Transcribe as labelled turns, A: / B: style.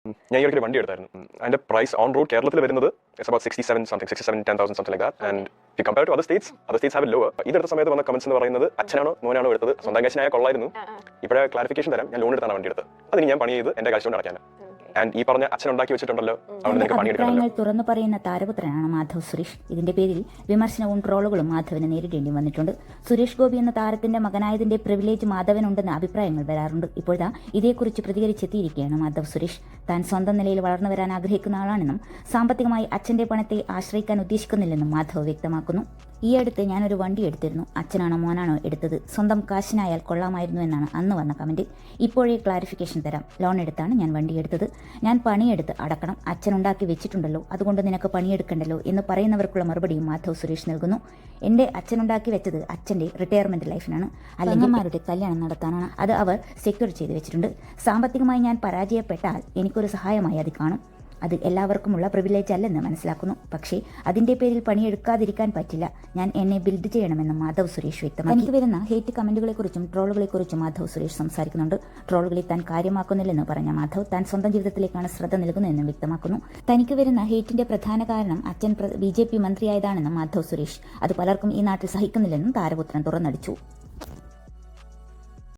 A: ഞാൻ ഈ ഒരു വണ്ടി എടുത്തായിരുന്നു. അതിന്റെ പ്രൈസ് ഓൺ റോഡ് കേരളത്തിൽ വരുന്നത് it's about 67 something like that. And if compare to other states have lower. ഇതെടുത്ത സമയത്ത് വന്ന കമന്റ്സ് എന്ന് പറയുന്നത് അച്ഛനാണോ മോനാണോ എടുത്തത്, സ്വന്തം കാശിനായ കൊള്ളായിരുന്നു. ഇപ്പോഴേ ക്ലാരിഫിക്കേഷൻ തരാം, ഞാൻ ലോൺ എടുത്താണ് വണ്ടി എടുത്തത്. അതിന് ഞാൻ പണി ചെയ്ത് എന്റെ കാശ് കൊണ്ട് അടയ്ക്കാൻ. ആൻഡ് ഈ പറഞ്ഞ അച്ഛൻ ഉണ്ടാക്കി വെച്ചിട്ടുണ്ടല്ലോ, അതുകൊണ്ട് എനിക്ക് പണിയെടുക്കണം.
B: തുറന്നു പറയുന്ന താരപുത്രനാണ് മാധവ് സുരേഷ്. ഇതിന്റെ പേരിൽ വിമർശനവും ട്രോളുകളും മാധവന് നേരിടേണ്ടി വന്നിട്ടുണ്ട്. സുരേഷ് ഗോപി എന്ന താരത്തിന്റെ മകനായതിന്റെ പ്രിവിലേജ് മാധവനുണ്ടെന്ന അഭിപ്രായങ്ങൾ വരാറുണ്ട്. ഇപ്പോഴാ ഇതേക്കുറിച്ച് പ്രതികരിച്ചെത്തിയിരിക്കുകയാണ് മാധവ് സുരേഷ്. താൻ സ്വന്തം നിലയിൽ വളർന്നു വരാൻ ആഗ്രഹിക്കുന്ന ആളാണെന്നും സാമ്പത്തികമായി അച്ഛന്റെ പണത്തെ ആശ്രയിക്കാൻ ഉദ്ദേശിക്കുന്നില്ലെന്നും മാധവ് വ്യക്തമാക്കുന്നു. ഈ അടുത്ത് ഞാനൊരു വണ്ടി എടുത്തിരുന്നു. അച്ഛനാണോ മോനാണോ എടുത്തത്, സ്വന്തം കാശിനായാൽ കൊള്ളാമായിരുന്നു എന്നാണ് അന്ന് വന്ന കമന്റ്. ഇപ്പോഴേ ക്ലാരിഫിക്കേഷൻ തരാം. ലോൺ എടുത്താണ് ഞാൻ വണ്ടി എടുത്തത്. ഞാൻ പണിയെടുത്ത് അടക്കണം. അച്ഛനുണ്ടാക്കി വെച്ചിട്ടുണ്ടല്ലോ, അതുകൊണ്ട് നിനക്ക് പണിയെടുക്കണ്ടല്ലോ എന്ന് പറയുന്നവർക്കുള്ള മറുപടിയും മാധവ് സുരേഷ് നൽകുന്നു. എന്റെ അച്ഛനുണ്ടാക്കി വെച്ചത് അച്ഛന്റെ റിട്ടയർമെന്റ് ലൈഫിനാണ്, അല്ലെങ്കിൽ കല്യാണം നടത്താനാണ്. അത് അവർ സെക്യൂർ ചെയ്ത് വെച്ചിട്ടുണ്ട്. സാമ്പത്തികമായി ഞാൻ പരാജയപ്പെട്ടാൽ എനിക്കൊരു സഹായമായി അത് കാണും. അത് എല്ലാവർക്കുമുള്ള പ്രിവിലേജ് അല്ലെന്ന് മനസ്സിലാക്കുന്നു. പക്ഷേ അതിന്റെ പേരിൽ പണിയെടുക്കാതിരിക്കാൻ പറ്റില്ല. ഞാൻ എന്നെ ബിൽഡ് ചെയ്യണമെന്ന് മാധവ് സുരേഷ് വ്യക്തമാക്കി. എനിക്ക് വരുന്ന ഹേറ്റ് കമന്റുകളെക്കുറിച്ചും ട്രോളുകളെക്കുറിച്ചും മാധവ് സുരേഷ് സംസാരിക്കുന്നുണ്ട്. ട്രോളുകളെ താൻ കാര്യമാക്കുന്നില്ലെന്ന് പറഞ്ഞ മാധവ് താൻ സ്വന്തം ജീവിതത്തിലേക്കാണ് ശ്രദ്ധ നൽകുന്നതെന്നും വ്യക്തമാക്കുന്നു. തനിക്ക് വരുന്ന ഹേറ്റിന്റെ പ്രധാന കാരണം അച്ഛൻ BJP മന്ത്രിയായതാണെന്നും മാധവ് സുരേഷ്. അത് പലർക്കും ഈ നാട്ടിൽ സഹിക്കുന്നില്ലെന്നും താരപുത്രൻ തുറന്നടിച്ചു.